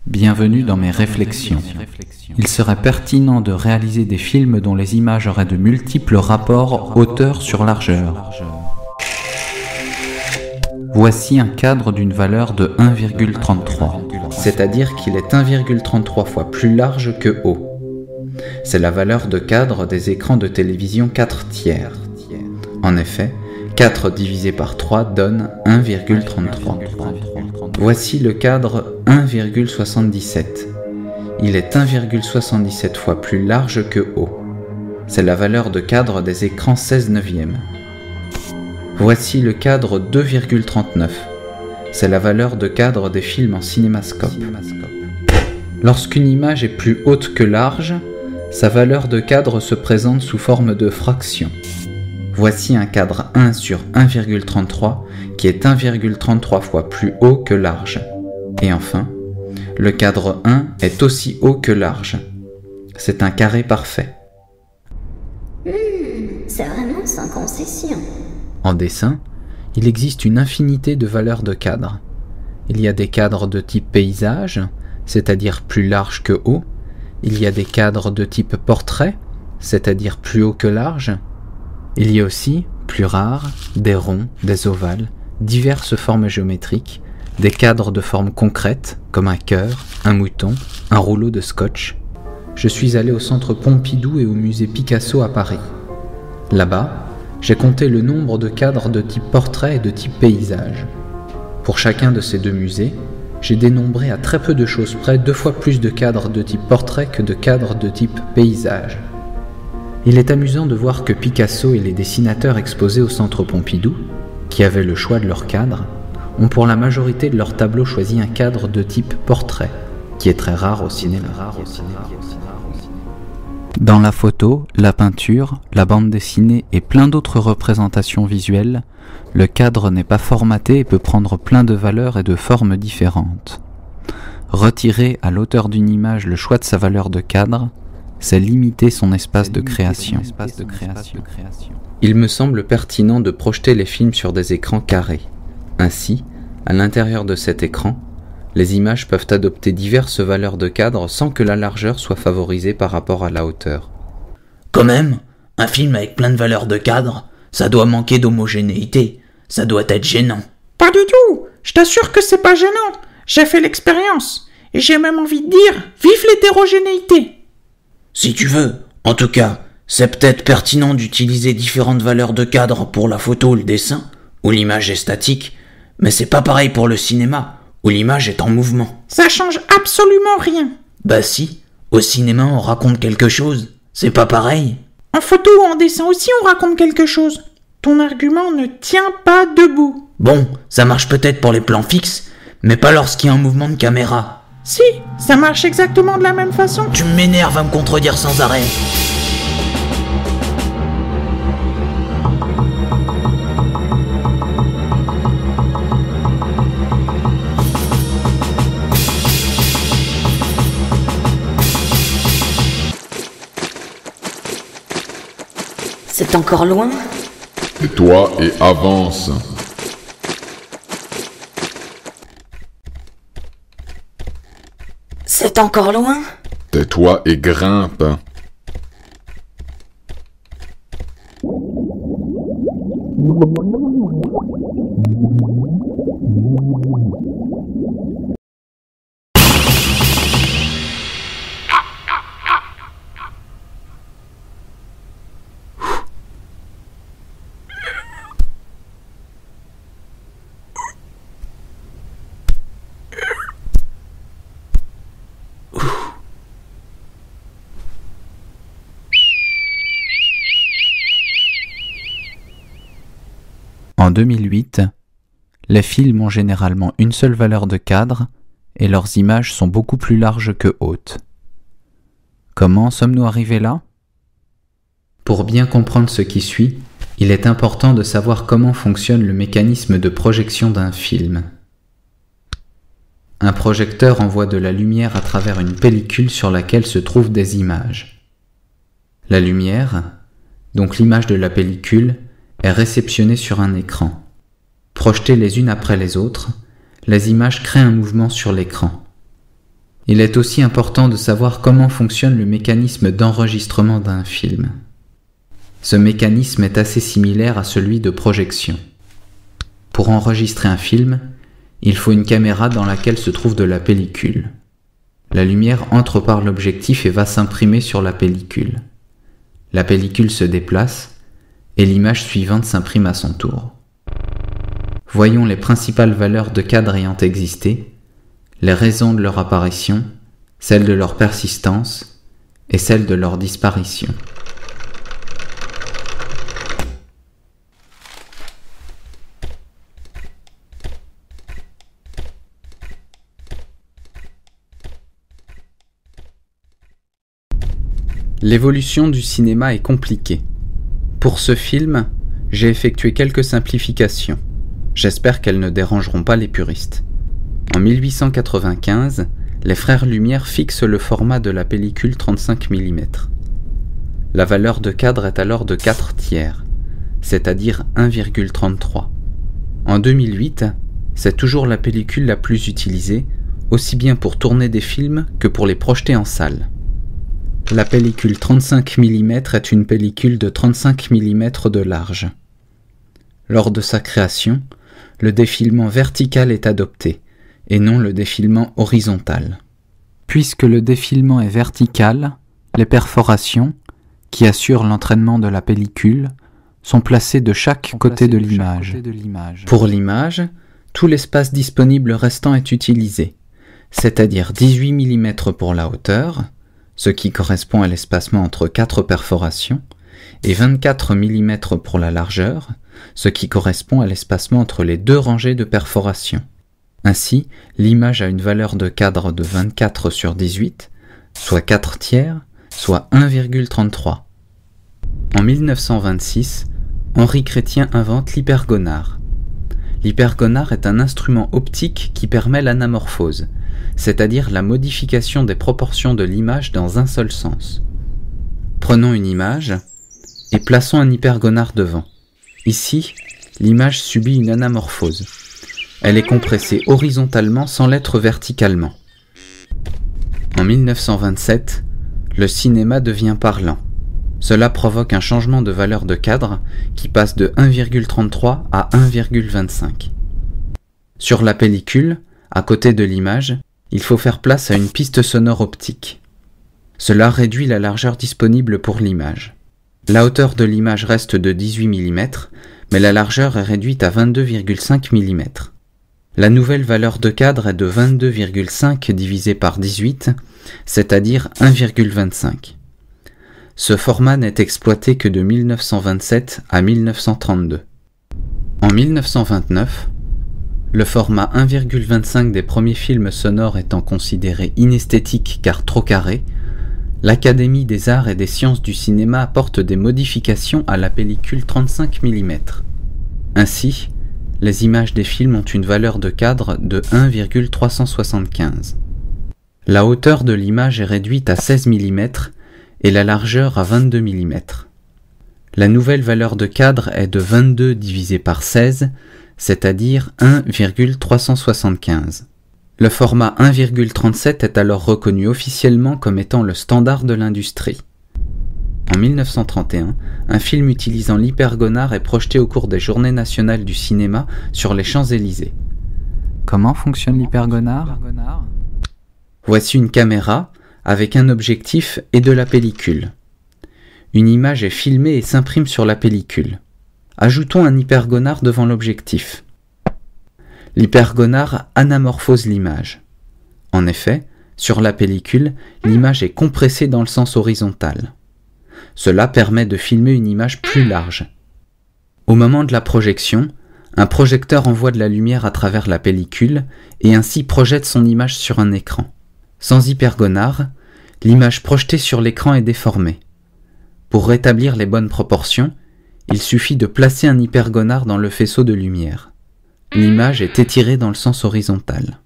Bienvenue dans mes réflexions. Il serait pertinent de réaliser des films dont les images auraient de multiples rapports hauteur sur largeur. Voici un cadre d'une valeur de 1,33, c'est-à-dire qu'il est 1,33 fois plus large que haut. C'est la valeur de cadre des écrans de télévision 4/3. En effet, 4 divisé par 3 donne 1,33. Voici le cadre 1,77. Il est 1,77 fois plus large que haut. C'est la valeur de cadre des écrans 16/9. Voici le cadre 2,39. C'est la valeur de cadre des films en cinémascope. Lorsqu'une image est plus haute que large, sa valeur de cadre se présente sous forme de fraction. Voici un cadre 1 sur 1,33 qui est 1,33 fois plus haut que large. Et enfin, le cadre 1 est aussi haut que large. C'est un carré parfait. C'est vraiment sans concession. En dessin, il existe une infinité de valeurs de cadres. Il y a des cadres de type paysage, c'est-à-dire plus large que haut. Il y a des cadres de type portrait, c'est-à-dire plus haut que large. Il y a aussi, plus rares, des ronds, des ovales, diverses formes géométriques, des cadres de forme concrète, comme un cœur, un mouton, un rouleau de scotch. Je suis allé au centre Pompidou et au musée Picasso à Paris. Là-bas, j'ai compté le nombre de cadres de type portrait et de type paysage. Pour chacun de ces deux musées, j'ai dénombré à très peu de choses près 2 fois plus de cadres de type portrait que de cadres de type paysage. Il est amusant de voir que Picasso et les dessinateurs exposés au centre Pompidou, qui avaient le choix de leur cadre, ont pour la majorité de leurs tableaux choisi un cadre de type portrait, qui est très rare au cinéma. Dans la photo, la peinture, la bande dessinée et plein d'autres représentations visuelles, le cadre n'est pas formaté et peut prendre plein de valeurs et de formes différentes. Retirer à l'auteur d'une image le choix de sa valeur de cadre, c'est limiter son espace de création. Il me semble pertinent de projeter les films sur des écrans carrés. Ainsi, à l'intérieur de cet écran, les images peuvent adopter diverses valeurs de cadre sans que la largeur soit favorisée par rapport à la hauteur. Quand même, un film avec plein de valeurs de cadre, ça doit manquer d'homogénéité, ça doit être gênant. Pas du tout, je t'assure que c'est pas gênant, j'ai fait l'expérience, et j'ai même envie de dire, vive l'hétérogénéité. Si tu veux, en tout cas, c'est peut-être pertinent d'utiliser différentes valeurs de cadre pour la photo ou le dessin, où l'image est statique, mais c'est pas pareil pour le cinéma, où l'image est en mouvement. Ça change absolument rien. Bah si, au cinéma on raconte quelque chose, c'est pas pareil. En photo ou en dessin aussi on raconte quelque chose. Ton argument ne tient pas debout. Bon, ça marche peut-être pour les plans fixes, mais pas lorsqu'il y a un mouvement de caméra. Si, ça marche exactement de la même façon. Tu m'énerves à me contredire sans arrêt. C'est encore loin? Tais-toi et avance. C'est encore loin? Tais-toi et grimpe. En 2008, les films ont généralement une seule valeur de cadre et leurs images sont beaucoup plus larges que hautes. Comment sommes-nous arrivés là ? Pour bien comprendre ce qui suit, il est important de savoir comment fonctionne le mécanisme de projection d'un film. Un projecteur envoie de la lumière à travers une pellicule sur laquelle se trouvent des images. La lumière, donc l'image de la pellicule, est réceptionnée sur un écran. Projetées les unes après les autres, les images créent un mouvement sur l'écran. Il est aussi important de savoir comment fonctionne le mécanisme d'enregistrement d'un film. Ce mécanisme est assez similaire à celui de projection. Pour enregistrer un film, il faut une caméra dans laquelle se trouve de la pellicule. La lumière entre par l'objectif et va s'imprimer sur la pellicule. La pellicule se déplace et l'image suivante s'imprime à son tour. Voyons les principales valeurs de cadre ayant existé, les raisons de leur apparition, celles de leur persistance et celles de leur disparition. L'évolution du cinéma est compliquée. Pour ce film, j'ai effectué quelques simplifications. J'espère qu'elles ne dérangeront pas les puristes. En 1895, les frères Lumière fixent le format de la pellicule 35 mm. La valeur de cadre est alors de 4/3, c'est-à-dire 1,33. En 2008, c'est toujours la pellicule la plus utilisée, aussi bien pour tourner des films que pour les projeter en salle. La pellicule 35 mm est une pellicule de 35 mm de large. Lors de sa création, le défilement vertical est adopté, et non le défilement horizontal. Puisque le défilement est vertical, les perforations, qui assurent l'entraînement de la pellicule, sont placées de chaque côté de l'image. Pour l'image, tout l'espace disponible restant est utilisé, c'est-à-dire 18 mm pour la hauteur, ce qui correspond à l'espacement entre 4 perforations, et 24 mm pour la largeur, ce qui correspond à l'espacement entre les 2 rangées de perforations. Ainsi, l'image a une valeur de cadre de 24/18, soit 4/3, soit 1,33. En 1926, Henri Chrétien invente l'hypergonard. L'hypergonard est un instrument optique qui permet l'anamorphose, c'est-à-dire la modification des proportions de l'image dans un seul sens. Prenons une image et plaçons un hypergonard devant. Ici, l'image subit une anamorphose. Elle est compressée horizontalement sans l'être verticalement. En 1927, le cinéma devient parlant. Cela provoque un changement de valeur de cadre qui passe de 1,33 à 1,25. Sur la pellicule, à côté de l'image, il faut faire place à une piste sonore optique. Cela réduit la largeur disponible pour l'image. La hauteur de l'image reste de 18 mm, mais la largeur est réduite à 22,5 mm. La nouvelle valeur de cadre est de 22,5 divisé par 18, c'est-à-dire 1,25. Ce format n'est exploité que de 1927 à 1932. En 1929, le format 1,25 des premiers films sonores étant considéré inesthétique car trop carré, l'Académie des arts et des sciences du cinéma apporte des modifications à la pellicule 35 mm. Ainsi, les images des films ont une valeur de cadre de 1,375. La hauteur de l'image est réduite à 16 mm et la largeur à 22 mm. La nouvelle valeur de cadre est de 22 divisé par 16, c'est-à-dire 1,375. Le format 1,37 est alors reconnu officiellement comme étant le standard de l'industrie. En 1931, un film utilisant l'hypergonard est projeté au cours des Journées nationales du cinéma sur les Champs-Élysées. Comment fonctionne l'hypergonard ? Voici une caméra avec un objectif et de la pellicule. Une image est filmée et s'imprime sur la pellicule. Ajoutons un hypergonard devant l'objectif. L'hypergonard anamorphose l'image. En effet, sur la pellicule, l'image est compressée dans le sens horizontal. Cela permet de filmer une image plus large. Au moment de la projection, un projecteur envoie de la lumière à travers la pellicule et ainsi projette son image sur un écran. Sans hypergonard, l'image projetée sur l'écran est déformée. Pour rétablir les bonnes proportions, il suffit de placer un hypergonard dans le faisceau de lumière. L'image est étirée dans le sens horizontal.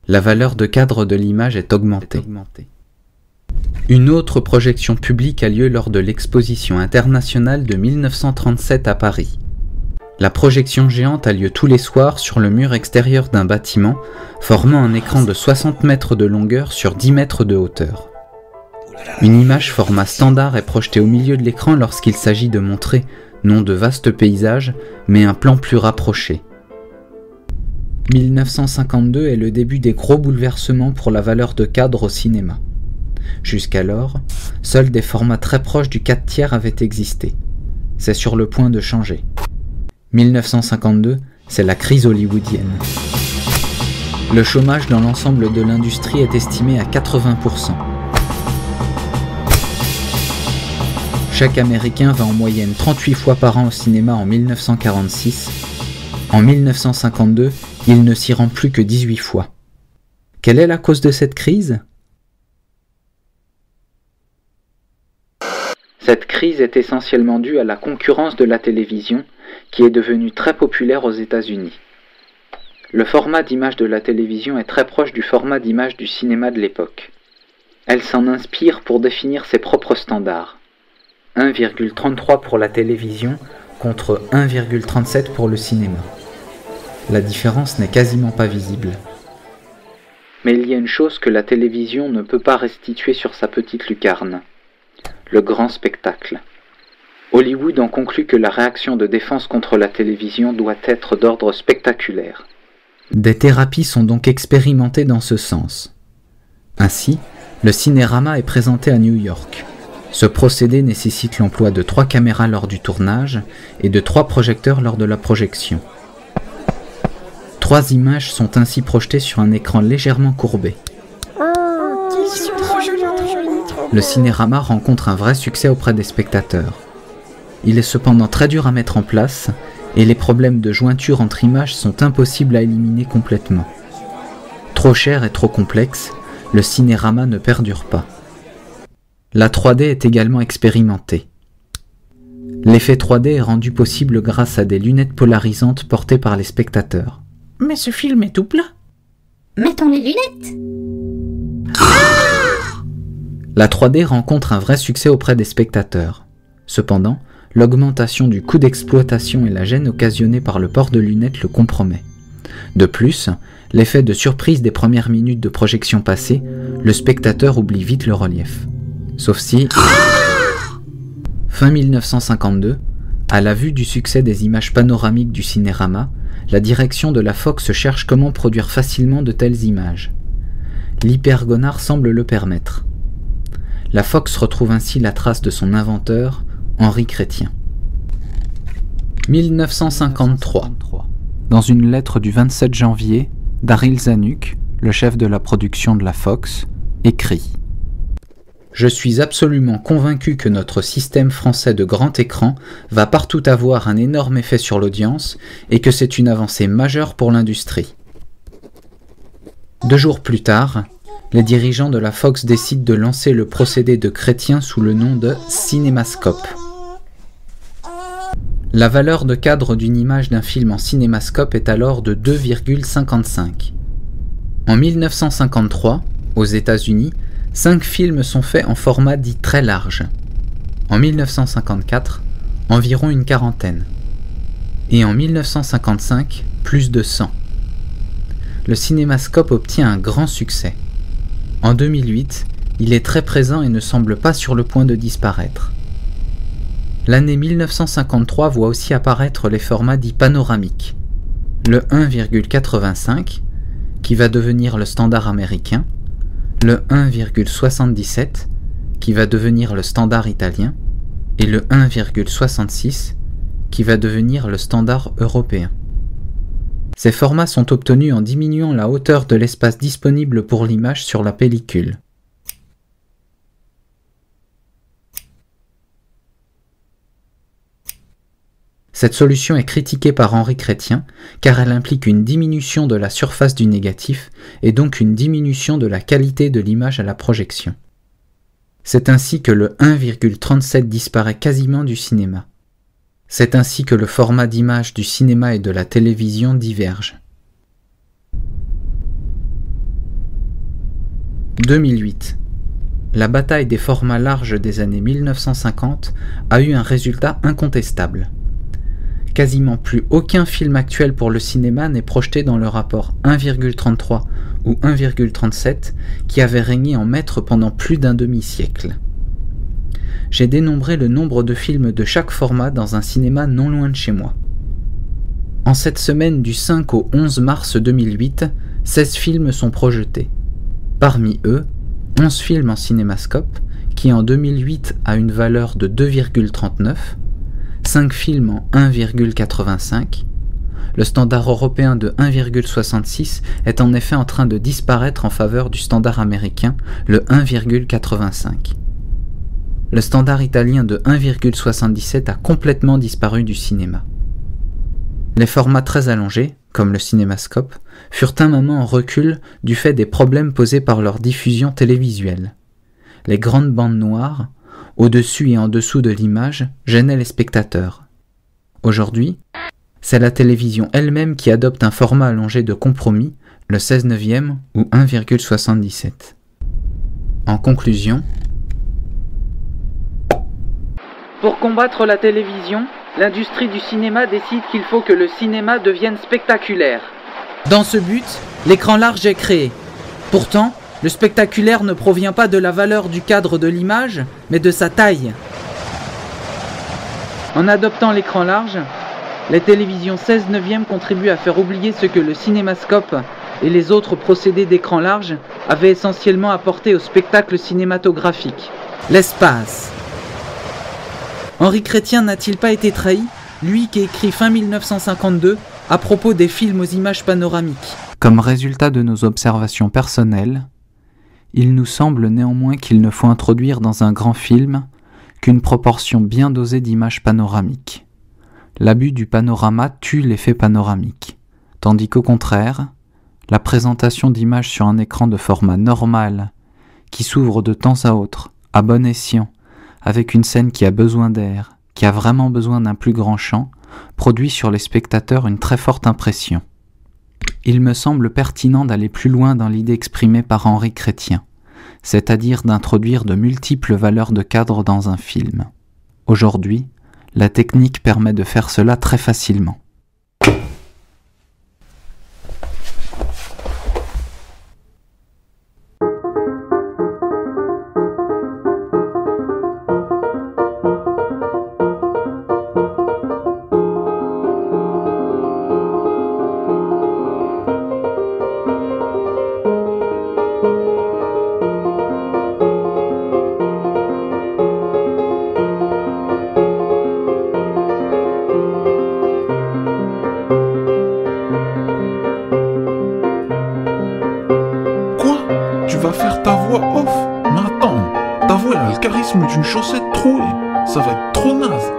La valeur de cadre de l'image est augmentée. Une autre projection publique a lieu lors de l'exposition internationale de 1937 à Paris. La projection géante a lieu tous les soirs sur le mur extérieur d'un bâtiment, formant un écran de 60 mètres de longueur sur 10 mètres de hauteur. Une image format standard est projetée au milieu de l'écran lorsqu'il s'agit de montrer, non de vastes paysages, mais un plan plus rapproché. 1952 est le début des gros bouleversements pour la valeur de cadre au cinéma. Jusqu'alors, seuls des formats très proches du 4/3 avaient existé. C'est sur le point de changer. 1952, c'est la crise hollywoodienne. Le chômage dans l'ensemble de l'industrie est estimé à 80%. Chaque Américain va en moyenne 38 fois par an au cinéma en 1946. En 1952, il ne s'y rend plus que 18 fois. Quelle est la cause de cette crise ? Cette crise est essentiellement due à la concurrence de la télévision, qui est devenue très populaire aux États-Unis. Le format d'image de la télévision est très proche du format d'image du cinéma de l'époque. Elle s'en inspire pour définir ses propres standards. 1,33 pour la télévision contre 1,37 pour le cinéma. La différence n'est quasiment pas visible. Mais il y a une chose que la télévision ne peut pas restituer sur sa petite lucarne. Le grand spectacle. Hollywood en conclut que la réaction de défense contre la télévision doit être d'ordre spectaculaire. Des thérapies sont donc expérimentées dans ce sens. Ainsi, le cinérama est présenté à New York. Ce procédé nécessite l'emploi de 3 caméras lors du tournage et de 3 projecteurs lors de la projection. 3 images sont ainsi projetées sur un écran légèrement courbé. Le cinérama rencontre un vrai succès auprès des spectateurs. Il est cependant très dur à mettre en place et les problèmes de jointure entre images sont impossibles à éliminer complètement. Trop cher et trop complexe, le cinérama ne perdure pas. La 3D est également expérimentée. L'effet 3D est rendu possible grâce à des lunettes polarisantes portées par les spectateurs. Mais ce film est tout plat. Mettons les lunettes. La 3D rencontre un vrai succès auprès des spectateurs. Cependant, l'augmentation du coût d'exploitation et la gêne occasionnée par le port de lunettes le compromet. De plus, l'effet de surprise des premières minutes de projection passées, le spectateur oublie vite le relief. Sauf si... Fin 1952, à la vue du succès des images panoramiques du cinérama, la direction de la Fox cherche comment produire facilement de telles images. L'hypergonar semble le permettre. La Fox retrouve ainsi la trace de son inventeur, Henri Chrétien. 1953. Dans une lettre du 27 janvier, Daryl Zanuck, le chef de la production de la Fox, écrit « Je suis absolument convaincu que notre système français de grand écran va partout avoir un énorme effet sur l'audience et que c'est une avancée majeure pour l'industrie. » 2 jours plus tard, les dirigeants de la Fox décident de lancer le procédé de Chrétien sous le nom de Cinémascope. La valeur de cadre d'une image d'un film en cinémascope est alors de 2,55. En 1953, aux États-Unis, 5 films sont faits en format dit très large. En 1954, environ une quarantaine. Et en 1955, plus de 100. Le cinémascope obtient un grand succès. En 2008, il est très présent et ne semble pas sur le point de disparaître. L'année 1953 voit aussi apparaître les formats dits panoramiques. Le 1,85, qui va devenir le standard américain, le 1,77, qui va devenir le standard italien, et le 1,66, qui va devenir le standard européen. Ces formats sont obtenus en diminuant la hauteur de l'espace disponible pour l'image sur la pellicule. Cette solution est critiquée par Henri Chrétien car elle implique une diminution de la surface du négatif et donc une diminution de la qualité de l'image à la projection. C'est ainsi que le 1,37 disparaît quasiment du cinéma. C'est ainsi que le format d'image du cinéma et de la télévision diverge. 2008. La bataille des formats larges des années 1950 a eu un résultat incontestable. Quasiment plus aucun film actuel pour le cinéma n'est projeté dans le rapport 1,33 ou 1,37 qui avait régné en maître pendant plus d'un demi-siècle. J'ai dénombré le nombre de films de chaque format dans un cinéma non loin de chez moi. En cette semaine du 5 au 11 mars 2008, 16 films sont projetés. Parmi eux, 11 films en cinémascope, qui en 2008 a une valeur de 2,39, 5 films en 1,85. Le standard européen de 1,66 est en effet en train de disparaître en faveur du standard américain, le 1,85. Le standard italien de 1,77 a complètement disparu du cinéma. Les formats très allongés, comme le cinémascope, furent un moment en recul du fait des problèmes posés par leur diffusion télévisuelle. Les grandes bandes noires, au-dessus et en dessous de l'image, gênaient les spectateurs. Aujourd'hui, c'est la télévision elle-même qui adopte un format allongé de compromis, le 16/9 ou 1,77. En conclusion, pour combattre la télévision, l'industrie du cinéma décide qu'il faut que le cinéma devienne spectaculaire. Dans ce but, l'écran large est créé. Pourtant, le spectaculaire ne provient pas de la valeur du cadre de l'image, mais de sa taille. En adoptant l'écran large, les télévisions 16/9 contribuent à faire oublier ce que le cinémascope et les autres procédés d'écran large avaient essentiellement apporté au spectacle cinématographique: l'espace. Henri Chrétien n'a-t-il pas été trahi, lui qui écrit fin 1952 à propos des films aux images panoramiques? comme résultat de nos observations personnelles, il nous semble néanmoins qu'il ne faut introduire dans un grand film qu'une proportion bien dosée d'images panoramiques. L'abus du panorama tue l'effet panoramique, tandis qu'au contraire, la présentation d'images sur un écran de format normal, qui s'ouvre de temps à autre, à bon escient, avec une scène qui a besoin d'air, qui a vraiment besoin d'un plus grand champ, produit sur les spectateurs une très forte impression. Il me semble pertinent d'aller plus loin dans l'idée exprimée par Henri Chrétien, c'est-à-dire d'introduire de multiples valeurs de cadre dans un film. Aujourd'hui, la technique permet de faire cela très facilement. Tu vas faire ta voix off? Mais attends, ta voix elle a le charisme d'une chaussette trouée. Ça va être trop naze.